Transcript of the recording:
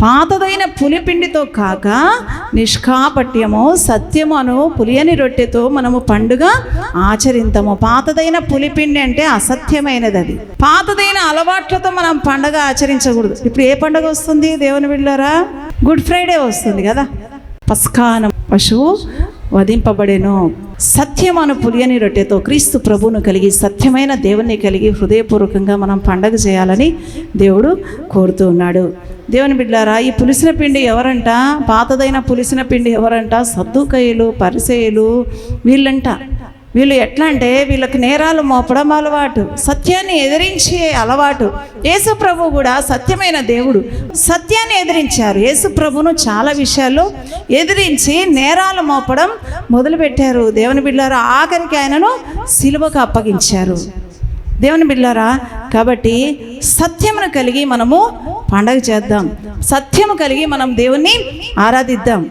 పాతదైన పులిపిండితో కాక నిష్కాపట్యము సత్యము అను పులియని రొట్టెతో మనము పండుగ ఆచరింతము. పాతదైన పులిపిండి అంటే అసత్యమైనది. అది పాతదైన అలవాట్లతో మనం పండుగ ఆచరించకూడదు. ఇప్పుడు ఏ పండుగ వస్తుంది దేవుని బిడ్డలారా? గుడ్ ఫ్రైడే వస్తుంది కదా. పస్కాన పశువు వధింపబడెను. సత్యమను పులియని రొట్టెతో క్రీస్తు ప్రభువును కలిగి సత్యమైన దేవుణ్ణి కలిగి హృదయపూర్వకంగా మనం పండగ చేయాలని దేవుడు కోరుతూ ఉన్నాడు. దేవుని బిడ్డలారా, ఈ పులిసిన పిండి ఎవరంట? పాతదైన పులిసిన పిండి ఎవరంట? సద్దూకయ్యులు, పరిసయ్యులు వీళ్ళంట. వీళ్ళు ఎట్లా అంటే వీళ్ళకి నేరాలు మోపడం అలవాటు, సత్యాన్ని ఎదిరించే అలవాటు. యేసు ప్రభు కూడా సత్యమైన దేవుడు, సత్యాన్ని ఎదిరించారు. యేసు ప్రభును చాలా విషయాల్లో ఎదిరించి నేరాలు మోపడం మొదలుపెట్టారు. దేవుని బిడ్డలారా, ఆఖరికి ఆయనను సిలువకు అప్పగించారు. దేవుని బిడ్డలారా, కాబట్టి సత్యమును కలిగి మనము పండగ చేద్దాం. సత్యము కలిగి మనం దేవుణ్ణి ఆరాధిద్దాం.